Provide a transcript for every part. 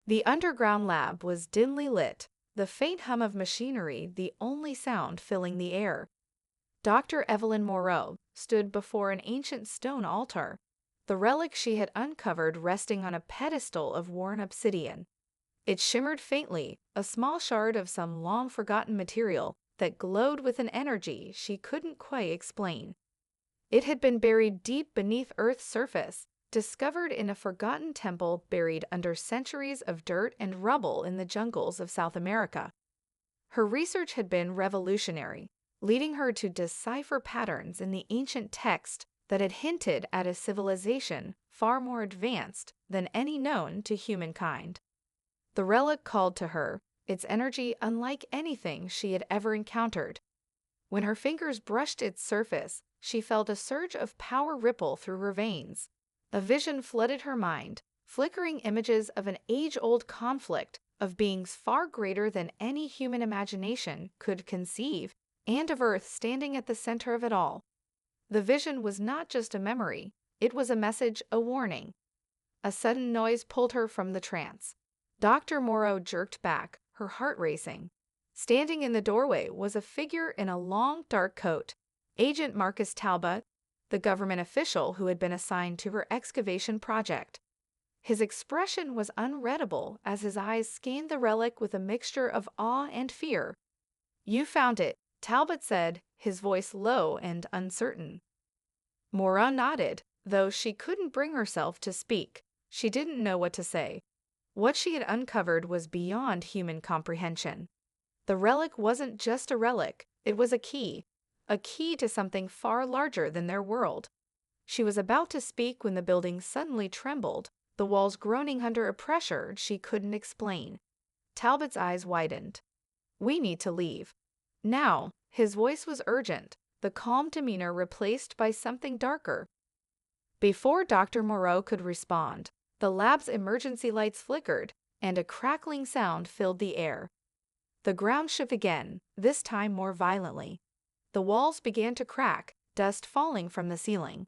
The underground lab was dimly lit, the faint hum of machinery the only sound filling the air. Dr. Evelyn Moreau stood before an ancient stone altar, the relic she had uncovered resting on a pedestal of worn obsidian. It shimmered faintly, a small shard of some long-forgotten material that glowed with an energy she couldn't quite explain. It had been buried deep beneath Earth's surface, discovered in a forgotten temple buried under centuries of dirt and rubble in the jungles of South America. Her research had been revolutionary, leading her to decipher patterns in the ancient text that had hinted at a civilization far more advanced than any known to humankind. The relic called to her, its energy unlike anything she had ever encountered. When her fingers brushed its surface, she felt a surge of power ripple through her veins. A vision flooded her mind, flickering images of an age-old conflict of beings far greater than any human imagination could conceive, and of Earth standing at the center of it all. The vision was not just a memory, it was a message, a warning. A sudden noise pulled her from the trance. Dr. Moreau jerked back, her heart racing. Standing in the doorway was a figure in a long, dark coat. Agent Marcus Talbot, the government official who had been assigned to her excavation project. His expression was unreadable as his eyes scanned the relic with a mixture of awe and fear. "You found it," Talbot said, his voice low and uncertain. Moreau nodded, though she couldn't bring herself to speak. She didn't know what to say. What she had uncovered was beyond human comprehension. The relic wasn't just a relic, it was a key to something far larger than their world. She was about to speak when the building suddenly trembled, the walls groaning under a pressure she couldn't explain. Talbot's eyes widened. "We need to leave. Now." His voice was urgent, the calm demeanor replaced by something darker. Before Dr. Moreau could respond, the lab's emergency lights flickered, and a crackling sound filled the air. The ground shook again, this time more violently. The walls began to crack, dust falling from the ceiling.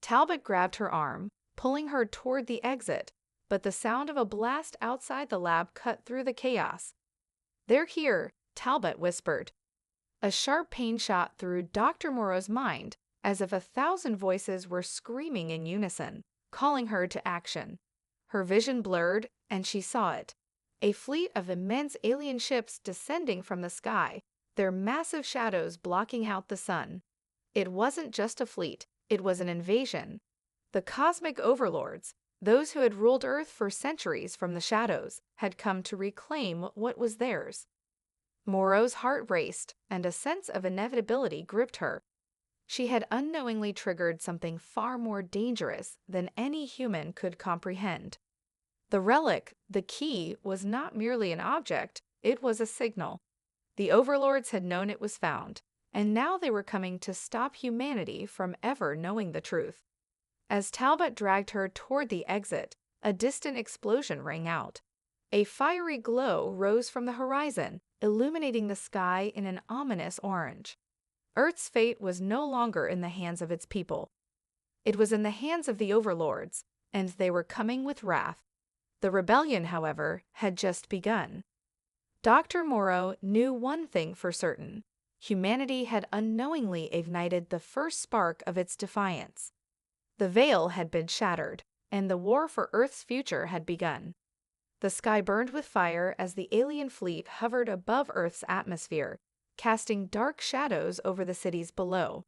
Talbot grabbed her arm, pulling her toward the exit, but the sound of a blast outside the lab cut through the chaos. "They're here," Talbot whispered. A sharp pain shot through Dr. Moreau's mind, as if 1,000 voices were screaming in unison, calling her to action. Her vision blurred, and she saw it. A fleet of immense alien ships descending from the sky, their massive shadows blocking out the sun. It wasn't just a fleet, it was an invasion. The cosmic overlords, those who had ruled Earth for centuries from the shadows, had come to reclaim what was theirs. Moreau's heart raced, and a sense of inevitability gripped her. She had unknowingly triggered something far more dangerous than any human could comprehend. The relic, the key, was not merely an object, it was a signal. The Overlords had known it was found, and now they were coming to stop humanity from ever knowing the truth. As Talbot dragged her toward the exit, a distant explosion rang out. A fiery glow rose from the horizon, illuminating the sky in an ominous orange. Earth's fate was no longer in the hands of its people. It was in the hands of the Overlords, and they were coming with wrath. The rebellion, however, had just begun. Dr. Moreau knew one thing for certain. Humanity had unknowingly ignited the first spark of its defiance. The veil had been shattered, and the war for Earth's future had begun. The sky burned with fire as the alien fleet hovered above Earth's atmosphere, casting dark shadows over the cities below.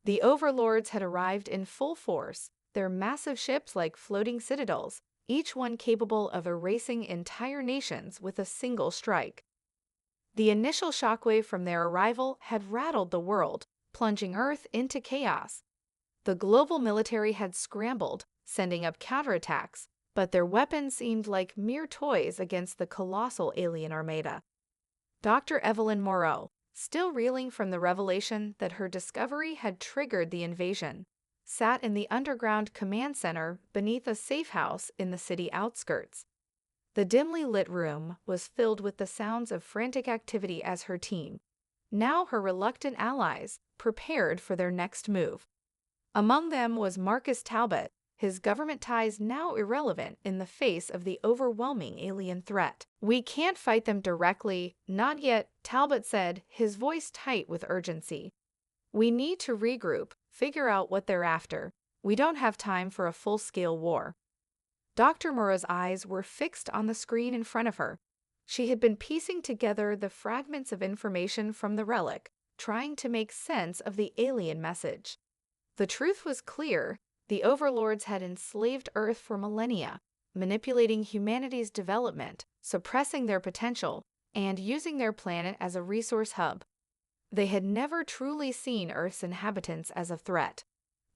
The Overlords had arrived in full force, their massive ships like floating citadels, each one capable of erasing entire nations with a single strike. The initial shockwave from their arrival had rattled the world, plunging Earth into chaos. The global military had scrambled, sending up counterattacks, but their weapons seemed like mere toys against the colossal alien armada. Dr. Evelyn Moreau, still reeling from the revelation that her discovery had triggered the invasion, sat in the underground command center beneath a safe house in the city outskirts. The dimly lit room was filled with the sounds of frantic activity as her team, now her reluctant allies, prepared for their next move. Among them was Marcus Talbot, his government ties now irrelevant in the face of the overwhelming alien threat. "We can't fight them directly, not yet," Talbot said, his voice tight with urgency. "We need to regroup, figure out what they're after. We don't have time for a full-scale war." Dr. Moreau's eyes were fixed on the screen in front of her. She had been piecing together the fragments of information from the relic, trying to make sense of the alien message. The truth was clear. The Overlords had enslaved Earth for millennia, manipulating humanity's development, suppressing their potential, and using their planet as a resource hub. They had never truly seen Earth's inhabitants as a threat.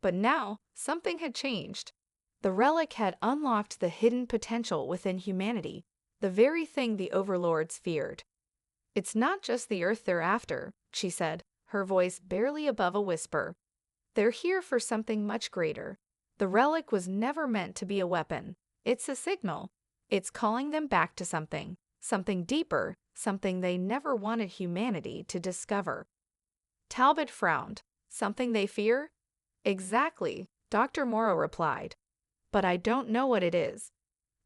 But now, something had changed. The relic had unlocked the hidden potential within humanity, the very thing the Overlords feared. "It's not just the Earth they're after," she said, her voice barely above a whisper. "They're here for something much greater. The relic was never meant to be a weapon. It's a signal. It's calling them back to something deeper, something they never wanted humanity to discover." Talbot frowned. "Something they fear?" "Exactly," Dr. Moreau replied. "But I don't know what it is.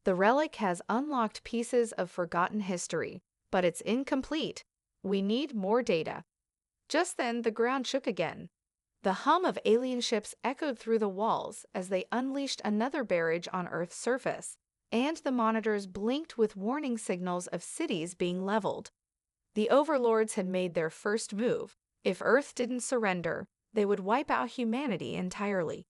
The relic has unlocked pieces of forgotten history, but it's incomplete. We need more data." Just then, the ground shook again. The hum of alien ships echoed through the walls as they unleashed another barrage on Earth's surface, and the monitors blinked with warning signals of cities being leveled. The Overlords had made their first move. If Earth didn't surrender, they would wipe out humanity entirely.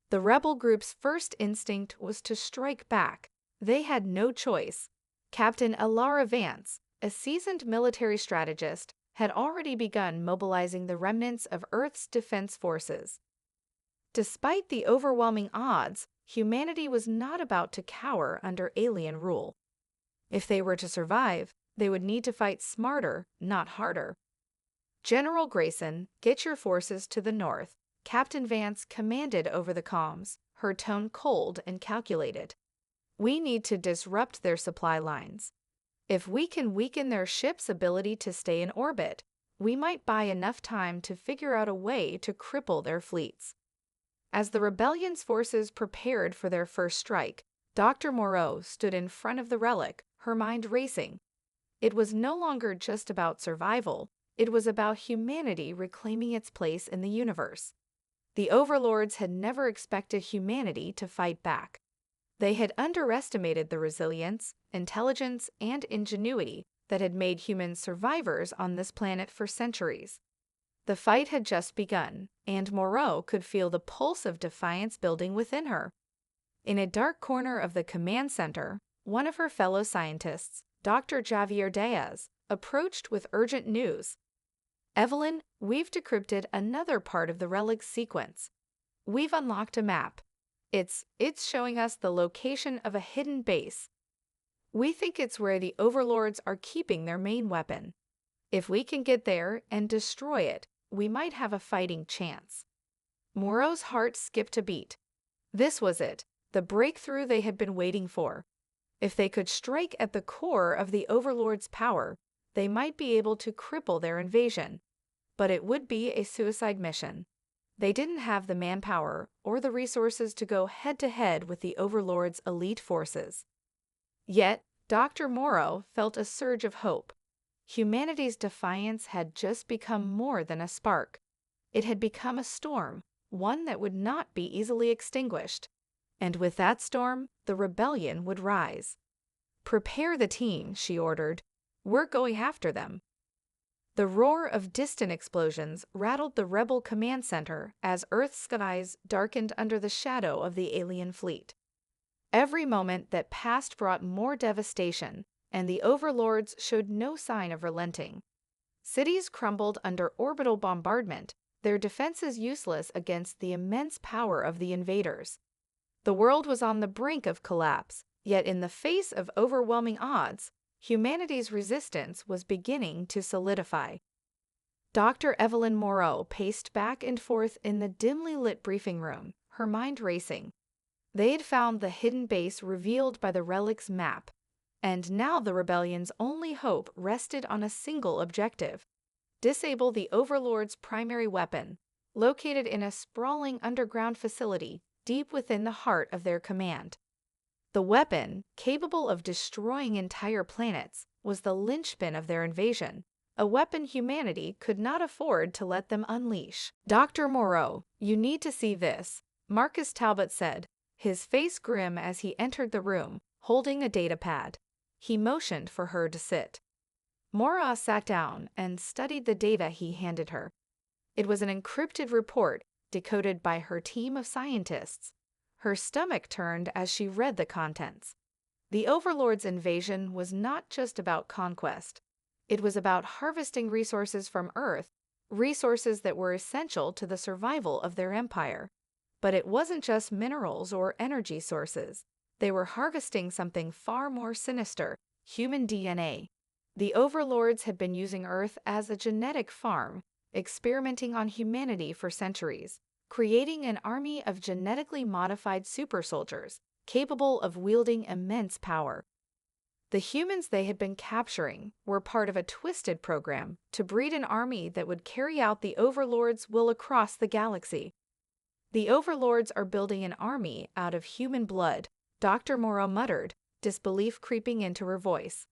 The rebel group's first instinct was to strike back. They had no choice. Captain Alara Vance, a seasoned military strategist, had already begun mobilizing the remnants of Earth's defense forces. Despite the overwhelming odds, humanity was not about to cower under alien rule. If they were to survive, they would need to fight smarter, not harder. "General Grayson, get your forces to the north," Captain Vance commanded over the comms, her tone cold and calculated. "We need to disrupt their supply lines. If we can weaken their ship's ability to stay in orbit, we might buy enough time to figure out a way to cripple their fleets." As the rebellion's forces prepared for their first strike, Dr. Moreau stood in front of the relic, her mind racing. It was no longer just about survival, it was about humanity reclaiming its place in the universe. The Overlords had never expected humanity to fight back. They had underestimated the resilience, intelligence, and ingenuity that had made humans survivors on this planet for centuries. The fight had just begun, and Moreau could feel the pulse of defiance building within her. In a dark corner of the command center, one of her fellow scientists, Dr. Javier Diaz, approached with urgent news. "Evelyn, we've decrypted another part of the relic's sequence. We've unlocked a map. It's showing us the location of a hidden base. We think it's where the Overlords are keeping their main weapon. If we can get there and destroy it, we might have a fighting chance." Moreau's heart skipped a beat. This was it, the breakthrough they had been waiting for. If they could strike at the core of the Overlord's power, they might be able to cripple their invasion. But it would be a suicide mission. They didn't have the manpower or the resources to go head-to-head with the Overlord's elite forces. Yet, Dr. Moreau felt a surge of hope. Humanity's defiance had just become more than a spark. It had become a storm, one that would not be easily extinguished. And with that storm, the rebellion would rise. "Prepare the team," she ordered. "We're going after them." The roar of distant explosions rattled the rebel command center as Earth's skies darkened under the shadow of the alien fleet. Every moment that passed brought more devastation, and the Overlords showed no sign of relenting. Cities crumbled under orbital bombardment, their defenses useless against the immense power of the invaders. The world was on the brink of collapse, yet in the face of overwhelming odds, humanity's resistance was beginning to solidify. Dr. Evelyn Moreau paced back and forth in the dimly lit briefing room, her mind racing. They had found the hidden base revealed by the relic's map, and now the rebellion's only hope rested on a single objective: disable the Overlord's primary weapon, located in a sprawling underground facility deep within the heart of their command. The weapon, capable of destroying entire planets, was the linchpin of their invasion, a weapon humanity could not afford to let them unleash. "Dr. Moreau, you need to see this," Marcus Talbot said, his face grim as he entered the room, holding a datapad. He motioned for her to sit. Moreau sat down and studied the data he handed her. It was an encrypted report decoded by her team of scientists. Her stomach turned as she read the contents. The Overlords' invasion was not just about conquest. It was about harvesting resources from Earth, resources that were essential to the survival of their empire. But it wasn't just minerals or energy sources. They were harvesting something far more sinister: human DNA. The Overlords had been using Earth as a genetic farm, experimenting on humanity for centuries, creating an army of genetically modified super soldiers capable of wielding immense power. The humans they had been capturing were part of a twisted program to breed an army that would carry out the Overlords' will across the galaxy. "The Overlords are building an army out of human blood," Dr. Moreau muttered, disbelief creeping into her voice.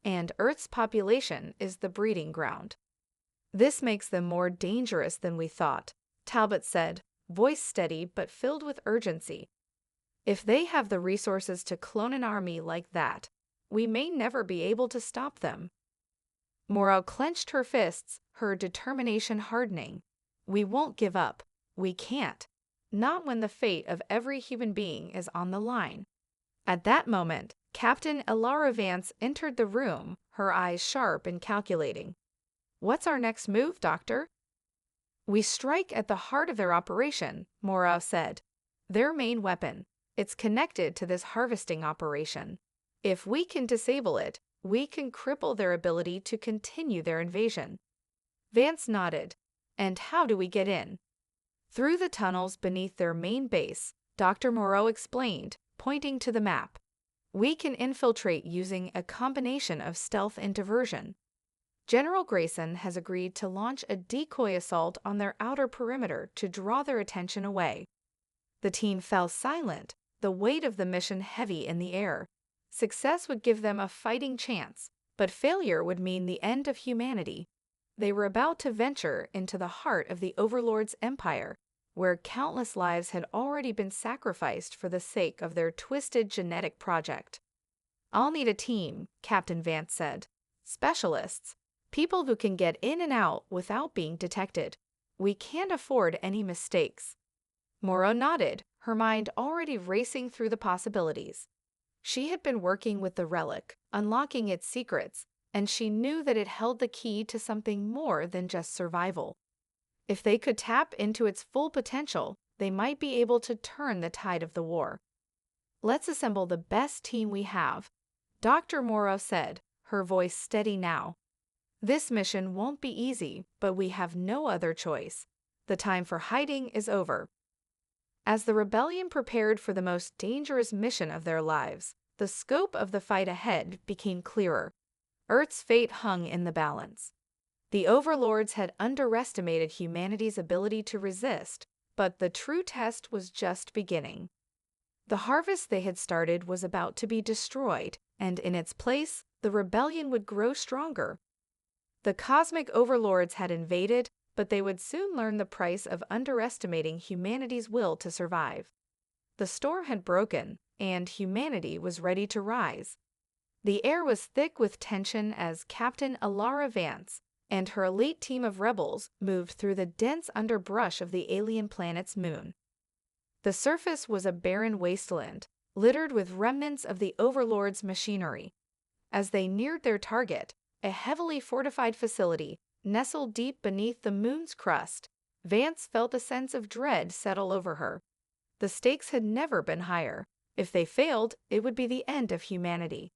"And Earth's population is the breeding ground." "This makes them more dangerous than we thought," Talbot said, voice steady but filled with urgency. "If they have the resources to clone an army like that, we may never be able to stop them." Moreau clenched her fists, her determination hardening. "We won't give up. We can't. Not when the fate of every human being is on the line." At that moment, Captain Elara Vance entered the room, her eyes sharp and calculating. "What's our next move, Doctor?" "We strike at the heart of their operation," Moreau said. "Their main weapon. It's connected to this harvesting operation. If we can disable it, we can cripple their ability to continue their invasion." Vance nodded. "And how do we get in?" "Through the tunnels beneath their main base," Dr. Moreau explained, pointing to the map. "We can infiltrate using a combination of stealth and diversion. General Grayson has agreed to launch a decoy assault on their outer perimeter to draw their attention away." The team fell silent, the weight of the mission heavy in the air. Success would give them a fighting chance, but failure would mean the end of humanity. They were about to venture into the heart of the Overlord's empire, where countless lives had already been sacrificed for the sake of their twisted genetic project. "I'll need a team," Captain Vance said. "Specialists. People who can get in and out without being detected. We can't afford any mistakes." Moreau nodded, her mind already racing through the possibilities. She had been working with the relic, unlocking its secrets, and she knew that it held the key to something more than just survival. If they could tap into its full potential, they might be able to turn the tide of the war. "Let's assemble the best team we have," Dr. Moreau said, her voice steady now. "This mission won't be easy, but we have no other choice. The time for hiding is over." As the rebellion prepared for the most dangerous mission of their lives, the scope of the fight ahead became clearer. Earth's fate hung in the balance. The Overlords had underestimated humanity's ability to resist, but the true test was just beginning. The harvest they had started was about to be destroyed, and in its place, the rebellion would grow stronger. The cosmic Overlords had invaded, but they would soon learn the price of underestimating humanity's will to survive. The storm had broken, and humanity was ready to rise. The air was thick with tension as Captain Elara Vance and her elite team of rebels moved through the dense underbrush of the alien planet's moon. The surface was a barren wasteland, littered with remnants of the Overlord's machinery. As they neared their target, a heavily fortified facility nestled deep beneath the moon's crust, Vance felt a sense of dread settle over her. The stakes had never been higher. If they failed, it would be the end of humanity.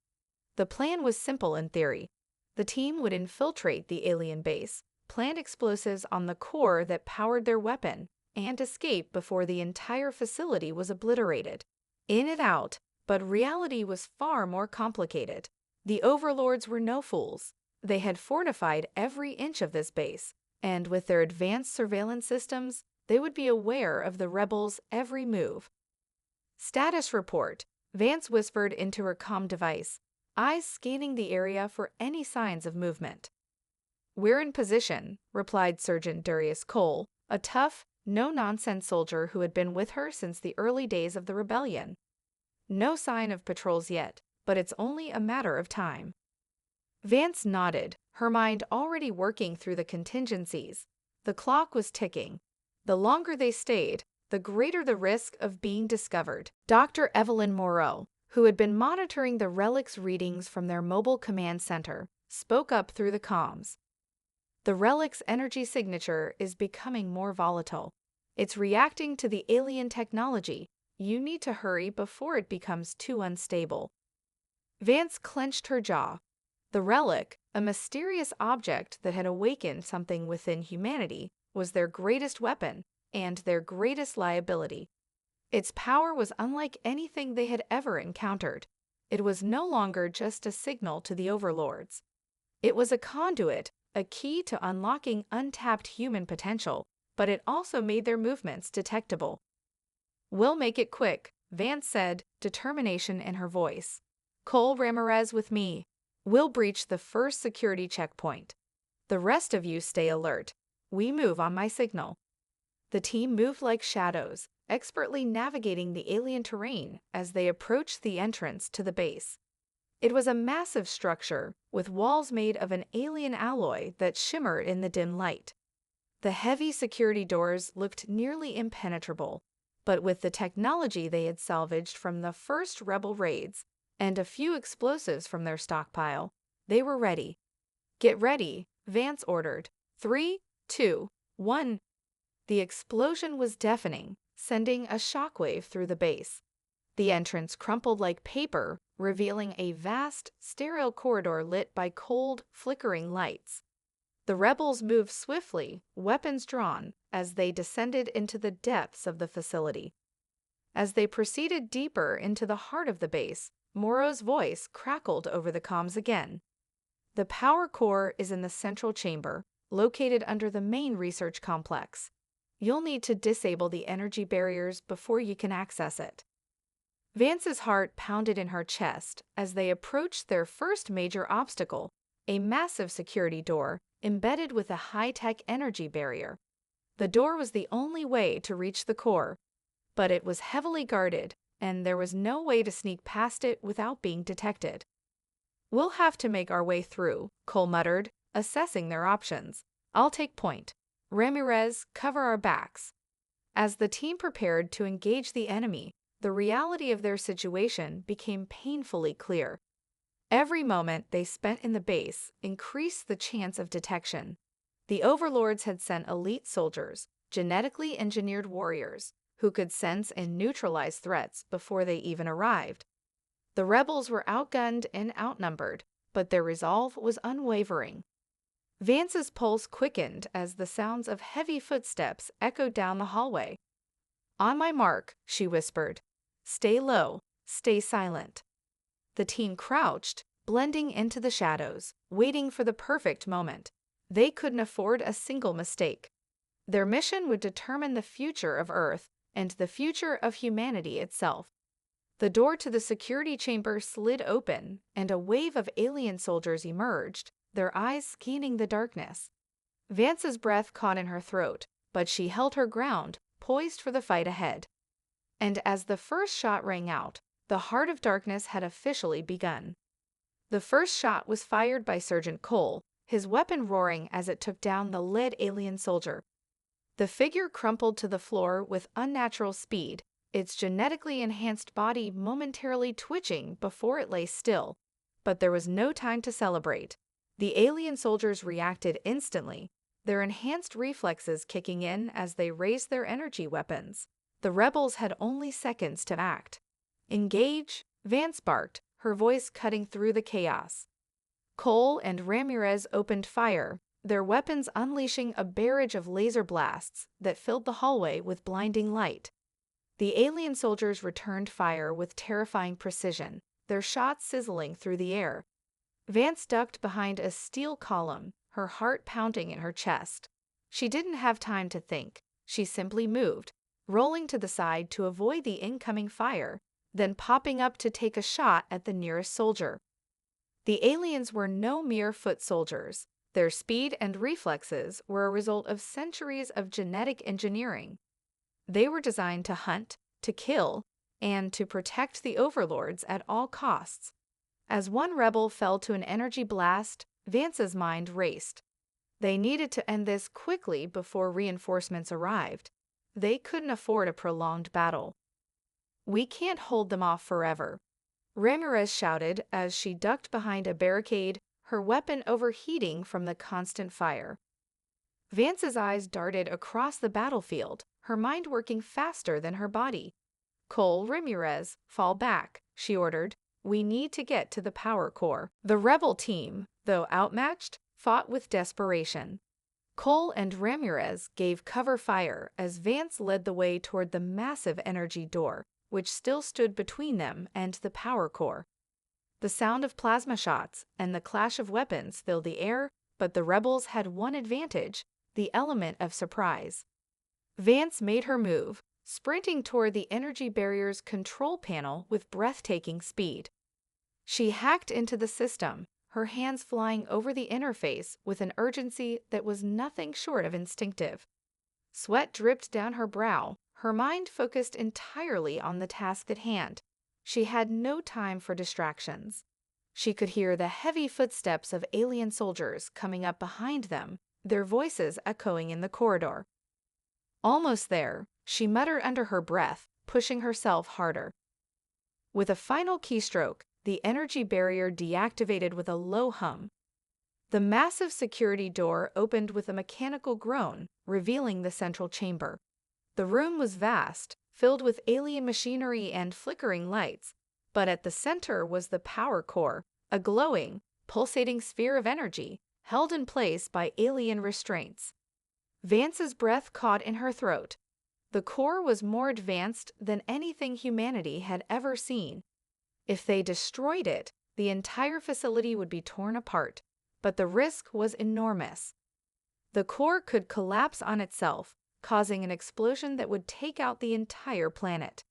The plan was simple in theory. The team would infiltrate the alien base, plant explosives on the core that powered their weapon, and escape before the entire facility was obliterated. In and out, but reality was far more complicated. The Overlords were no fools. They had fortified every inch of this base, and with their advanced surveillance systems, they would be aware of the rebels' every move. Status report, Vance whispered into her comm device, eyes scanning the area for any signs of movement. "We're in position," replied Sergeant Darius Cole, a tough, no-nonsense soldier who had been with her since the early days of the rebellion. "No sign of patrols yet, but it's only a matter of time." Vance nodded, her mind already working through the contingencies. The clock was ticking. The longer they stayed, the greater the risk of being discovered. Dr. Evelyn Moreau, who had been monitoring the relic's readings from their mobile command center, spoke up through the comms. "The relic's energy signature is becoming more volatile. It's reacting to the alien technology. You need to hurry before it becomes too unstable." Vance clenched her jaw. The relic, a mysterious object that had awakened something within humanity, was their greatest weapon and their greatest liability. Its power was unlike anything they had ever encountered. It was no longer just a signal to the Overlords. It was a conduit, a key to unlocking untapped human potential, but it also made their movements detectable. "We'll make it quick," Vance said, determination in her voice. "Cole Ramirez with me. We'll breach the first security checkpoint. The rest of you stay alert. We move on my signal." The team moved like shadows, expertly navigating the alien terrain as they approached the entrance to the base. It was a massive structure, with walls made of an alien alloy that shimmered in the dim light. The heavy security doors looked nearly impenetrable, but with the technology they had salvaged from the first rebel raids and a few explosives from their stockpile, they were ready. "Get ready," Vance ordered. 3, 2, 1. The explosion was deafening, sending a shockwave through the base. The entrance crumpled like paper, revealing a vast, sterile corridor lit by cold, flickering lights. The rebels moved swiftly, weapons drawn, as they descended into the depths of the facility. As they proceeded deeper into the heart of the base, Moreau's voice crackled over the comms again. "The power core is in the central chamber, located under the main research complex. You'll need to disable the energy barriers before you can access it." Vance's heart pounded in her chest as they approached their first major obstacle, a massive security door embedded with a high-tech energy barrier. The door was the only way to reach the core, but it was heavily guarded, and there was no way to sneak past it without being detected. "We'll have to make our way through," Cole muttered, assessing their options. "I'll take point. Ramirez, cover our backs." As the team prepared to engage the enemy, the reality of their situation became painfully clear. Every moment they spent in the base increased the chance of detection. The Overlords had sent elite soldiers, genetically engineered warriors, who could sense and neutralize threats before they even arrived. The rebels were outgunned and outnumbered, but their resolve was unwavering. Vance's pulse quickened as the sounds of heavy footsteps echoed down the hallway. "On my mark," she whispered. "Stay low, stay silent." The team crouched, blending into the shadows, waiting for the perfect moment. They couldn't afford a single mistake. Their mission would determine the future of Earth and the future of humanity itself. The door to the security chamber slid open, and a wave of alien soldiers emerged, their eyes scanning the darkness. Vance's breath caught in her throat, but she held her ground, poised for the fight ahead. And as the first shot rang out, the heart of darkness had officially begun. The first shot was fired by Sergeant Cole, his weapon roaring as it took down the lead alien soldier. The figure crumpled to the floor with unnatural speed, its genetically enhanced body momentarily twitching before it lay still. But there was no time to celebrate. The alien soldiers reacted instantly, their enhanced reflexes kicking in as they raised their energy weapons. The rebels had only seconds to act. "Engage," Vance barked, her voice cutting through the chaos. Cole and Ramirez opened fire, their weapons unleashing a barrage of laser blasts that filled the hallway with blinding light. The alien soldiers returned fire with terrifying precision, their shots sizzling through the air. Vance ducked behind a steel column, her heart pounding in her chest. She didn't have time to think. She simply moved, rolling to the side to avoid the incoming fire, then popping up to take a shot at the nearest soldier. The aliens were no mere foot soldiers. Their speed and reflexes were a result of centuries of genetic engineering. They were designed to hunt, to kill, and to protect the Overlords at all costs. As one rebel fell to an energy blast, Vance's mind raced. They needed to end this quickly before reinforcements arrived. They couldn't afford a prolonged battle. "We can't hold them off forever," Ramirez shouted as she ducked behind a barricade, her weapon overheating from the constant fire. Vance's eyes darted across the battlefield, her mind working faster than her body. "Cole, Ramirez, fall back," she ordered. "We need to get to the power core." The rebel team, though outmatched, fought with desperation. Cole and Ramirez gave cover fire as Vance led the way toward the massive energy door, which still stood between them and the power core. The sound of plasma shots and the clash of weapons filled the air, but the rebels had one advantage: the element of surprise. Vance made her move, sprinting toward the energy barrier's control panel with breathtaking speed. She hacked into the system, her hands flying over the interface with an urgency that was nothing short of instinctive. Sweat dripped down her brow, her mind focused entirely on the task at hand. She had no time for distractions. She could hear the heavy footsteps of alien soldiers coming up behind them, their voices echoing in the corridor. Almost there, she muttered under her breath, pushing herself harder. With a final keystroke, the energy barrier deactivated with a low hum. The massive security door opened with a mechanical groan, revealing the central chamber. The room was vast, filled with alien machinery and flickering lights, but at the center was the power core, a glowing, pulsating sphere of energy, held in place by alien restraints. Vance's breath caught in her throat. The core was more advanced than anything humanity had ever seen. If they destroyed it, the entire facility would be torn apart, but the risk was enormous. The core could collapse on itself, causing an explosion that would take out the entire planet.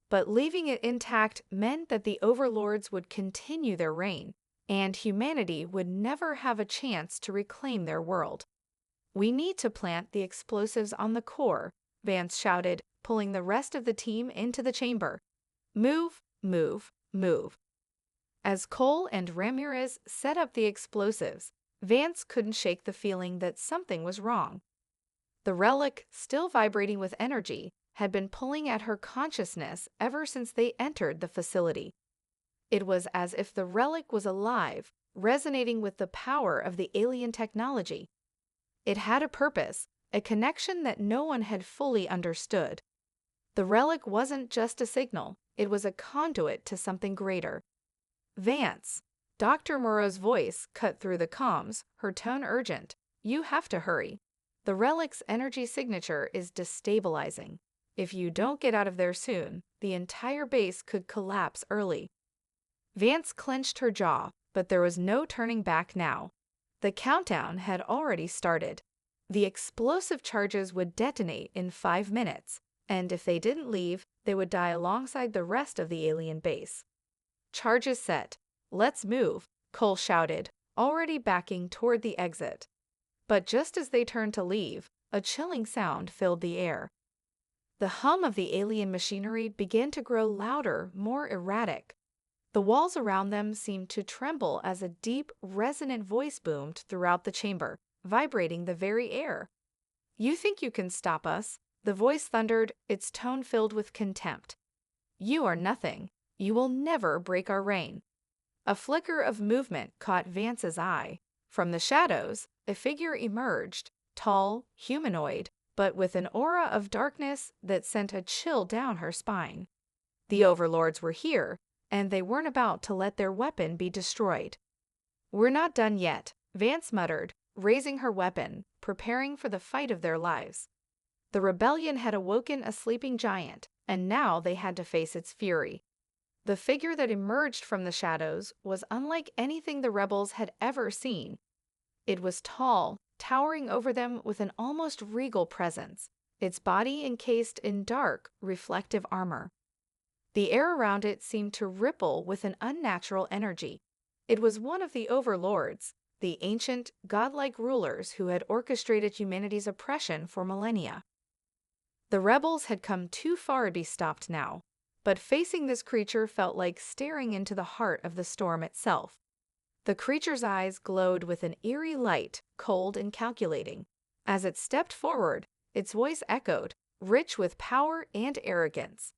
But leaving it intact meant that the Overlords would continue their reign, and humanity would never have a chance to reclaim their world. "We need to plant the explosives on the core," Vance shouted, pulling the rest of the team into the chamber. "Move, move, move." As Cole and Ramirez set up the explosives, Vance couldn't shake the feeling that something was wrong. The relic, still vibrating with energy, had been pulling at her consciousness ever since they entered the facility. It was as if the relic was alive, resonating with the power of the alien technology. It had a purpose, a connection that no one had fully understood. The relic wasn't just a signal, it was a conduit to something greater. "Vance," Dr. Moreau's voice cut through the comms, her tone urgent. "You have to hurry. The relic's energy signature is destabilizing. If you don't get out of there soon, the entire base could collapse early." Vance clenched her jaw, but there was no turning back now. The countdown had already started. The explosive charges would detonate in 5 minutes, and if they didn't leave, they would die alongside the rest of the alien base. "Charges set. Let's move," Cole shouted, already backing toward the exit. But just as they turned to leave, a chilling sound filled the air. The hum of the alien machinery began to grow louder, more erratic. The walls around them seemed to tremble as a deep, resonant voice boomed throughout the chamber, vibrating the very air. "You think you can stop us?" The voice thundered, its tone filled with contempt. "You are nothing. You will never break our reign." A flicker of movement caught Vance's eye. From the shadows, a figure emerged, tall, humanoid, but with an aura of darkness that sent a chill down her spine. The Overlords were here, and they weren't about to let their weapon be destroyed. "We're not done yet," Vance muttered, raising her weapon, preparing for the fight of their lives. The rebellion had awoken a sleeping giant, and now they had to face its fury. The figure that emerged from the shadows was unlike anything the rebels had ever seen. It was tall, towering over them with an almost regal presence, its body encased in dark, reflective armor. The air around it seemed to ripple with an unnatural energy. It was one of the Overlords, the ancient, godlike rulers who had orchestrated humanity's oppression for millennia. The rebels had come too far to be stopped now, but facing this creature felt like staring into the heart of the storm itself. The creature's eyes glowed with an eerie light, cold and calculating. As it stepped forward, its voice echoed, rich with power and arrogance.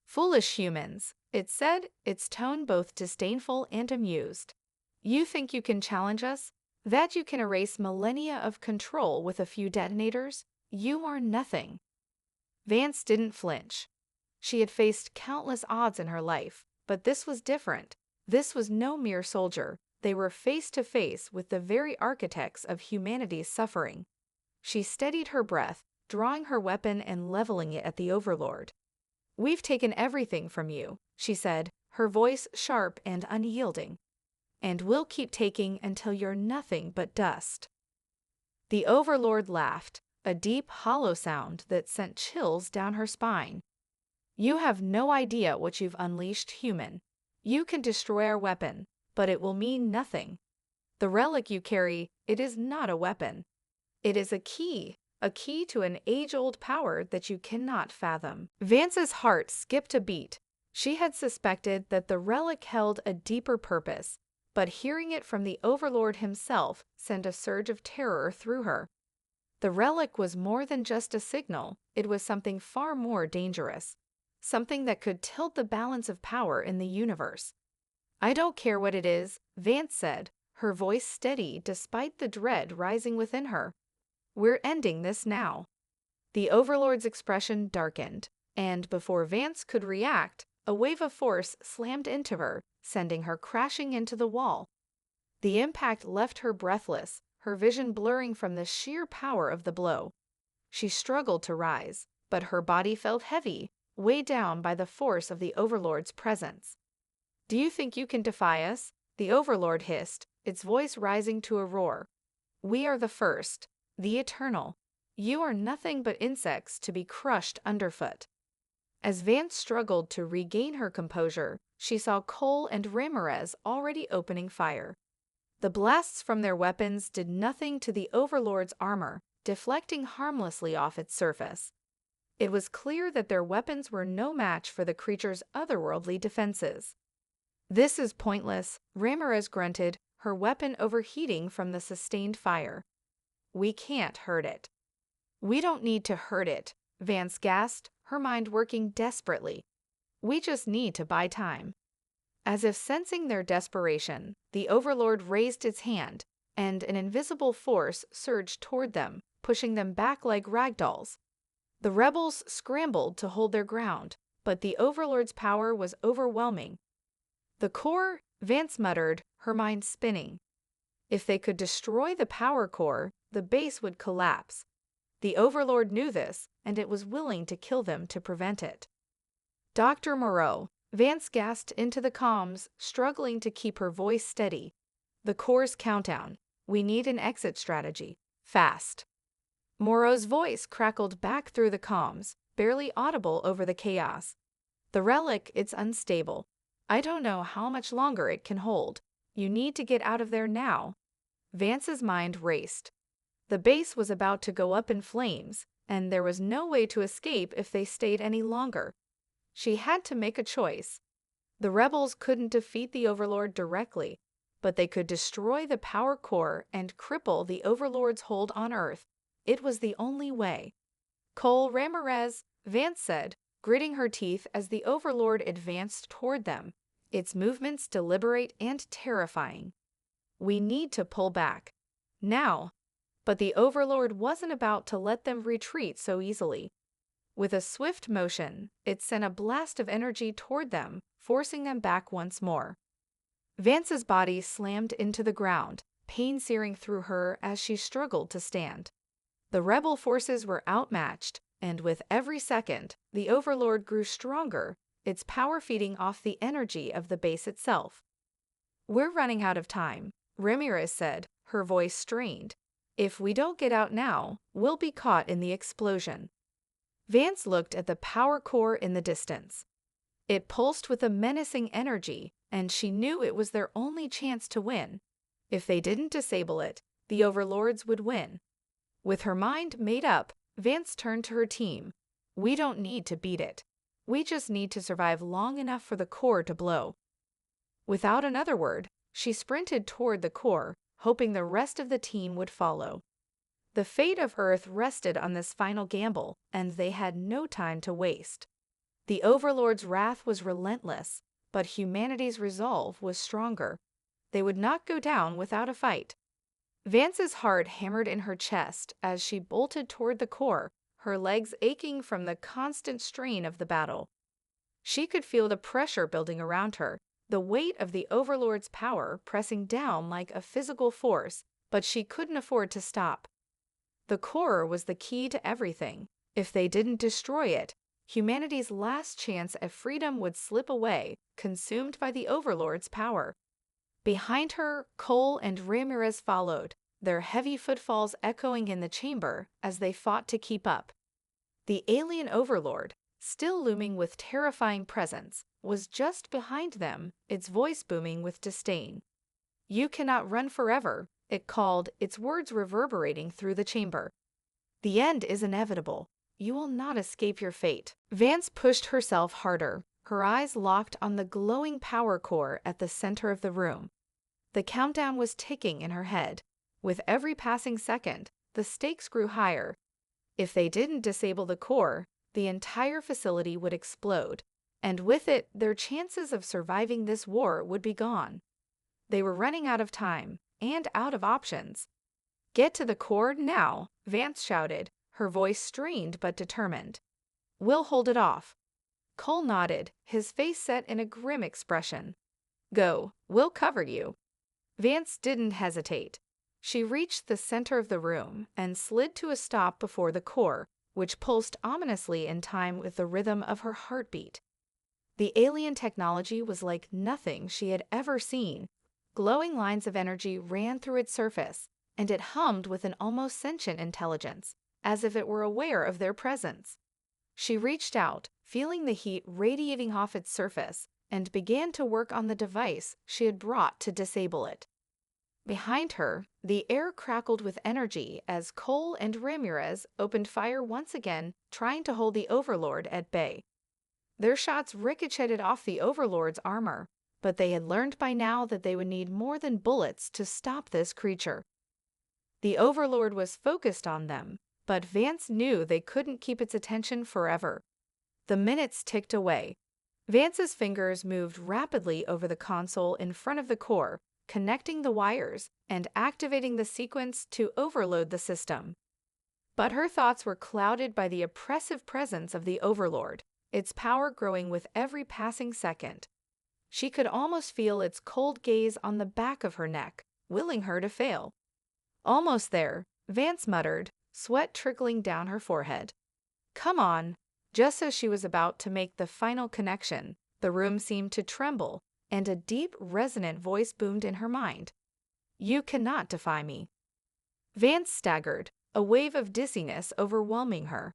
"Foolish humans," it said, its tone both disdainful and amused. "You think you can challenge us? That you can erase millennia of control with a few detonators? You are nothing." Vance didn't flinch. She had faced countless odds in her life, but this was different. This was no mere soldier. They were face to face with the very architects of humanity's suffering. She steadied her breath, drawing her weapon and leveling it at the Overlord. "We've taken everything from you," she said, her voice sharp and unyielding. "And we'll keep taking until you're nothing but dust." The Overlord laughed, a deep, hollow sound that sent chills down her spine. "You have no idea what you've unleashed, human. You can destroy our weapon, but it will mean nothing. The relic you carry, it is not a weapon. It is a key to an age-old power that you cannot fathom." Vance's heart skipped a beat. She had suspected that the relic held a deeper purpose, but hearing it from the Overlord himself sent a surge of terror through her. The relic was more than just a signal, it was something far more dangerous. Something that could tilt the balance of power in the universe. "I don't care what it is," Vance said, her voice steady despite the dread rising within her. "We're ending this now." The Overlord's expression darkened, and before Vance could react, a wave of force slammed into her, sending her crashing into the wall. The impact left her breathless, her vision blurring from the sheer power of the blow. She struggled to rise, but her body felt heavy, weighed down by the force of the Overlord's presence. "Do you think you can defy us?" the Overlord hissed, its voice rising to a roar. "We are the first, the eternal. You are nothing but insects to be crushed underfoot." As Vance struggled to regain her composure, she saw Cole and Ramirez already opening fire. The blasts from their weapons did nothing to the Overlord's armor, deflecting harmlessly off its surface. It was clear that their weapons were no match for the creature's otherworldly defenses. "This is pointless," Ramirez grunted, her weapon overheating from the sustained fire. "We can't hurt it." "We don't need to hurt it," Vance gasped, her mind working desperately. "We just need to buy time." As if sensing their desperation, the Overlord raised its hand, and an invisible force surged toward them, pushing them back like ragdolls. The rebels scrambled to hold their ground, but the Overlord's power was overwhelming. "The core," Vance muttered, her mind spinning. If they could destroy the power core, the base would collapse. The Overlord knew this, and it was willing to kill them to prevent it. "Dr. Moreau," Vance gasped into the comms, struggling to keep her voice steady. "The core's countdown. We need an exit strategy. Fast." Moreau's voice crackled back through the comms, barely audible over the chaos. "The relic, it's unstable. I don't know how much longer it can hold. You need to get out of there now." Vance's mind raced. The base was about to go up in flames, and there was no way to escape if they stayed any longer. She had to make a choice. The rebels couldn't defeat the Overlord directly, but they could destroy the power core and cripple the Overlord's hold on Earth. It was the only way. "Cole Ramirez," Vance said, gritting her teeth as the Overlord advanced toward them, its movements deliberate and terrifying. "We need to pull back. Now." But the Overlord wasn't about to let them retreat so easily. With a swift motion, it sent a blast of energy toward them, forcing them back once more. Vance's body slammed into the ground, pain searing through her as she struggled to stand. The rebel forces were outmatched, and with every second, the Overlord grew stronger, its power feeding off the energy of the base itself. "We're running out of time," Ramirez said, her voice strained. "If we don't get out now, we'll be caught in the explosion." Vance looked at the power core in the distance. It pulsed with a menacing energy, and she knew it was their only chance to win. If they didn't disable it, the Overlords would win. With her mind made up, Vance turned to her team. We don't need to beat it. We just need to survive long enough for the core to blow. Without another word, she sprinted toward the core, hoping the rest of the team would follow. The fate of Earth rested on this final gamble, and they had no time to waste. The Overlord's wrath was relentless, but humanity's resolve was stronger. They would not go down without a fight. Vance's heart hammered in her chest as she bolted toward the core, her legs aching from the constant strain of the battle. She could feel the pressure building around her, the weight of the Overlord's power pressing down like a physical force, but she couldn't afford to stop. The core was the key to everything. If they didn't destroy it, humanity's last chance at freedom would slip away, consumed by the Overlord's power. Behind her, Cole and Ramirez followed, their heavy footfalls echoing in the chamber as they fought to keep up. The alien Overlord, still looming with terrifying presence, was just behind them, its voice booming with disdain. "You cannot run forever," it called, its words reverberating through the chamber. "The end is inevitable. You will not escape your fate." Vance pushed herself harder, her eyes locked on the glowing power core at the center of the room. The countdown was ticking in her head. With every passing second, the stakes grew higher. If they didn't disable the core, the entire facility would explode, and with it, their chances of surviving this war would be gone. They were running out of time, and out of options. "Get to the core now," Vance shouted, her voice strained but determined. "We'll hold it off." Cole nodded, his face set in a grim expression. "Go, we'll cover you." Vance didn't hesitate. She reached the center of the room and slid to a stop before the core, which pulsed ominously in time with the rhythm of her heartbeat. The alien technology was like nothing she had ever seen. Glowing lines of energy ran through its surface, and it hummed with an almost sentient intelligence, as if it were aware of their presence. She reached out, feeling the heat radiating off its surface, and began to work on the device she had brought to disable it. Behind her, the air crackled with energy as Cole and Ramirez opened fire once again, trying to hold the Overlord at bay. Their shots ricocheted off the Overlord's armor, but they had learned by now that they would need more than bullets to stop this creature. The Overlord was focused on them, but Vance knew they couldn't keep its attention forever. The minutes ticked away. Vance's fingers moved rapidly over the console in front of the core, connecting the wires and activating the sequence to overload the system. But her thoughts were clouded by the oppressive presence of the Overlord, its power growing with every passing second. She could almost feel its cold gaze on the back of her neck, willing her to fail. "Almost there," Vance muttered, sweat trickling down her forehead. "Come on." Just as she was about to make the final connection, the room seemed to tremble, and a deep, resonant voice boomed in her mind. "You cannot defy me." Vance staggered, a wave of dizziness overwhelming her.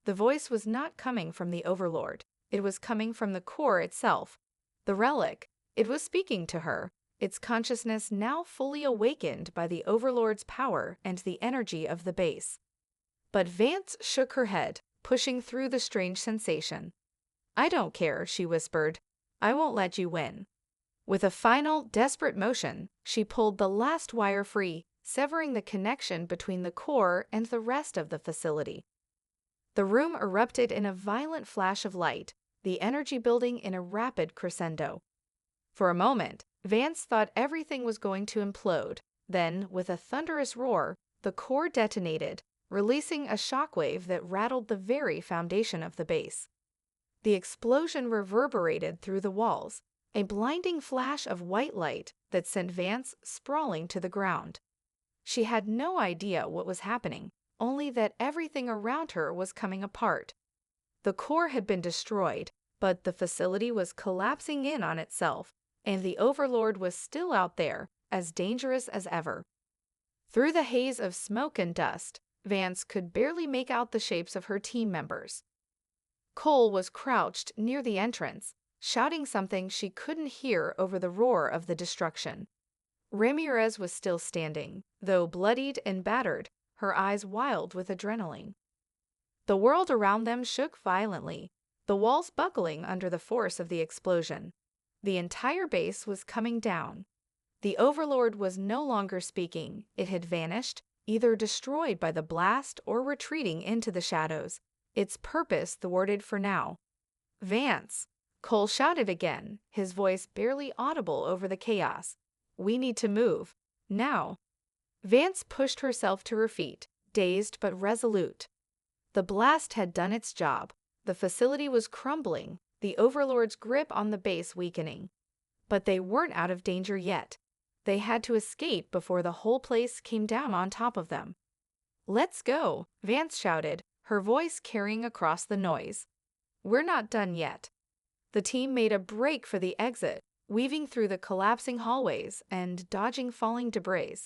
The voice was not coming from the Overlord. It was coming from the core itself. The relic. It was speaking to her, its consciousness now fully awakened by the Overlord's power and the energy of the base. But Vance shook her head, pushing through the strange sensation. "I don't care," she whispered. "I won't let you win." With a final, desperate motion, she pulled the last wire free, severing the connection between the core and the rest of the facility. The room erupted in a violent flash of light, the energy building in a rapid crescendo. For a moment, Vance thought everything was going to implode. Then, with a thunderous roar, the core detonated, releasing a shockwave that rattled the very foundation of the base. The explosion reverberated through the walls, a blinding flash of white light that sent Vance sprawling to the ground. She had no idea what was happening, only that everything around her was coming apart. The core had been destroyed, but the facility was collapsing in on itself, and the Overlord was still out there, as dangerous as ever. Through the haze of smoke and dust, Vance could barely make out the shapes of her team members. Cole was crouched near the entrance, shouting something she couldn't hear over the roar of the destruction. Ramirez was still standing, though bloodied and battered, her eyes wild with adrenaline. The world around them shook violently, the walls buckling under the force of the explosion. The entire base was coming down. The Overlord was no longer speaking. It had vanished, either destroyed by the blast or retreating into the shadows, its purpose thwarted for now. "Vance!" Cole shouted again, his voice barely audible over the chaos. "We need to move. Now." Vance pushed herself to her feet, dazed but resolute. The blast had done its job. The facility was crumbling, the Overlord's grip on the base weakening. But they weren't out of danger yet. They had to escape before the whole place came down on top of them. "Let's go," Vance shouted, her voice carrying across the noise. "We're not done yet." The team made a break for the exit, weaving through the collapsing hallways and dodging falling debris.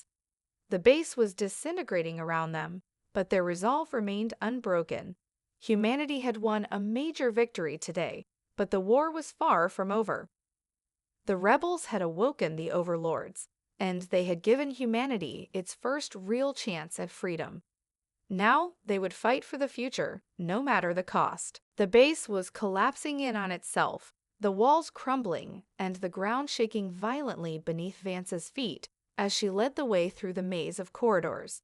The base was disintegrating around them, but their resolve remained unbroken. Humanity had won a major victory today, but the war was far from over. The rebels had awoken the Overlords, and they had given humanity its first real chance at freedom. Now they would fight for the future, no matter the cost. The base was collapsing in on itself, the walls crumbling and the ground shaking violently beneath Vance's feet as she led the way through the maze of corridors.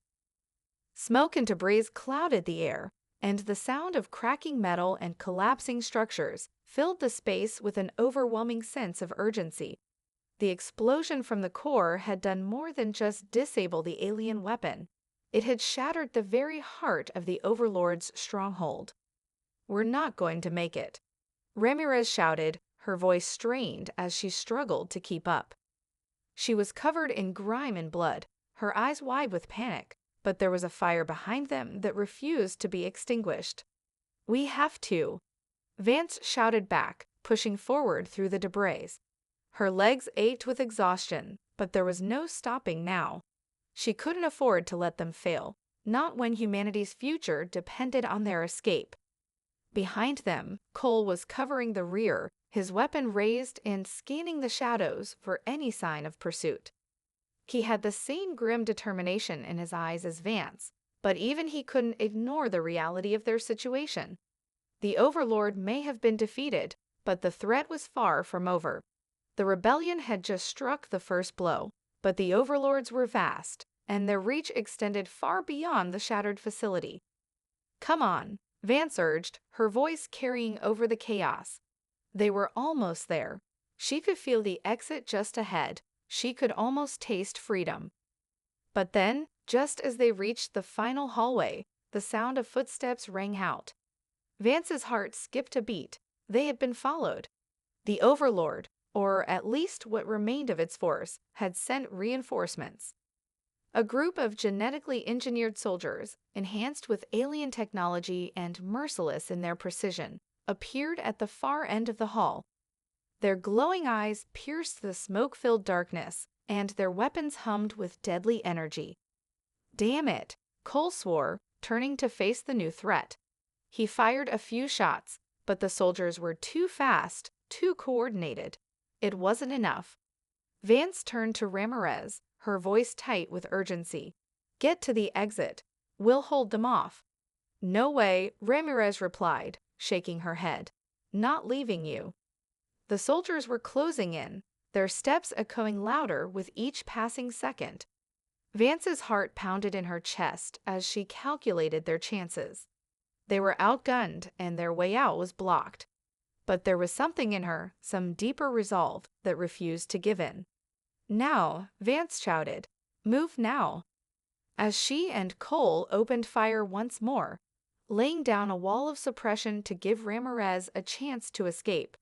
Smoke and debris clouded the air, and the sound of cracking metal and collapsing structures filled the space with an overwhelming sense of urgency. The explosion from the core had done more than just disable the alien weapon. It had shattered the very heart of the Overlord's stronghold. "We're not going to make it," Ramirez shouted, her voice strained as she struggled to keep up. She was covered in grime and blood, her eyes wide with panic, but there was a fire behind them that refused to be extinguished. "We have to," Vance shouted back, pushing forward through the debris. Her legs ached with exhaustion, but there was no stopping now. She couldn't afford to let them fail, not when humanity's future depended on their escape. Behind them, Cole was covering the rear, his weapon raised and scanning the shadows for any sign of pursuit. He had the same grim determination in his eyes as Vance, but even he couldn't ignore the reality of their situation. The Overlord may have been defeated, but the threat was far from over. The rebellion had just struck the first blow, but the Overlords were vast, and their reach extended far beyond the shattered facility. "Come on," Vance urged, her voice carrying over the chaos. They were almost there. She could feel the exit just ahead. She could almost taste freedom. But then, just as they reached the final hallway, the sound of footsteps rang out. Vance's heart skipped a beat. They had been followed. The Overlord, or at least what remained of its force, had sent reinforcements. A group of genetically engineered soldiers, enhanced with alien technology and merciless in their precision, appeared at the far end of the hall. Their glowing eyes pierced the smoke-filled darkness, and their weapons hummed with deadly energy. "Damn it," Cole swore, turning to face the new threat. He fired a few shots, but the soldiers were too fast, too coordinated. It wasn't enough. Vance turned to Ramirez, her voice tight with urgency. "Get to the exit. We'll hold them off." "No way," Ramirez replied, shaking her head. "Not leaving you." The soldiers were closing in, their steps echoing louder with each passing second. Vance's heart pounded in her chest as she calculated their chances. They were outgunned, and their way out was blocked. But there was something in her, some deeper resolve, that refused to give in. "Now," Vance shouted. "Move now." As she and Cole opened fire once more, laying down a wall of suppression to give Ramirez a chance to escape,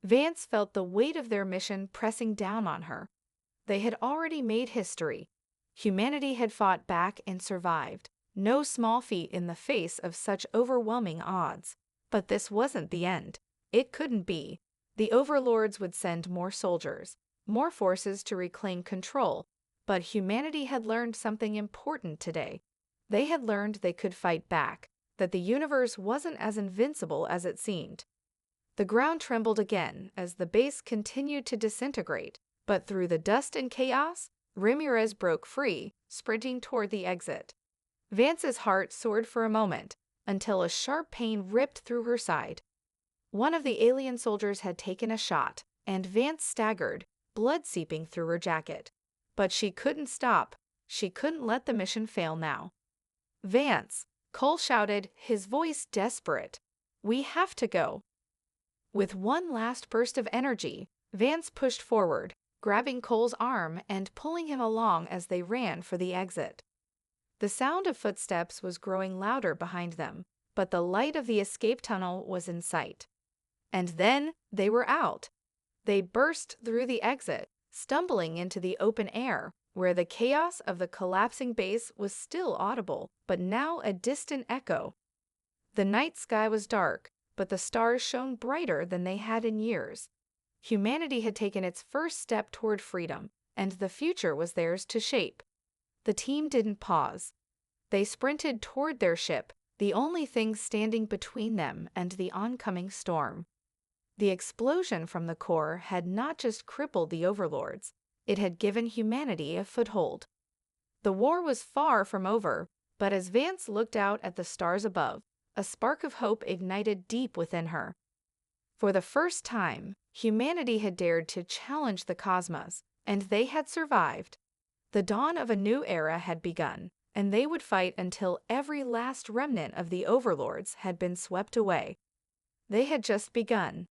Vance felt the weight of their mission pressing down on her. They had already made history. Humanity had fought back and survived, no small feat in the face of such overwhelming odds. But this wasn't the end. It couldn't be. The Overlords would send more soldiers, more forces to reclaim control, but humanity had learned something important today. They had learned they could fight back. that the universe wasn't as invincible as it seemed. The ground trembled again as the base continued to disintegrate, but through the dust and chaos, Ramirez broke free, sprinting toward the exit. Vance's heart soared for a moment, until a sharp pain ripped through her side. One of the alien soldiers had taken a shot, and Vance staggered, blood seeping through her jacket. But she couldn't stop. She couldn't let the mission fail now. "Vance!" Cole shouted, his voice desperate. "We have to go." With one last burst of energy, Vance pushed forward, grabbing Cole's arm and pulling him along as they ran for the exit. The sound of footsteps was growing louder behind them, but the light of the escape tunnel was in sight. And then they were out. They burst through the exit, stumbling into the open air, where the chaos of the collapsing base was still audible, but now a distant echo. The night sky was dark, but the stars shone brighter than they had in years. Humanity had taken its first step toward freedom, and the future was theirs to shape. The team didn't pause. They sprinted toward their ship, the only thing standing between them and the oncoming storm. The explosion from the core had not just crippled the Overlords, it had given humanity a foothold. The war was far from over, but as Vance looked out at the stars above, a spark of hope ignited deep within her. For the first time, humanity had dared to challenge the cosmos, and they had survived. The dawn of a new era had begun, and they would fight until every last remnant of the Overlords had been swept away. They had just begun.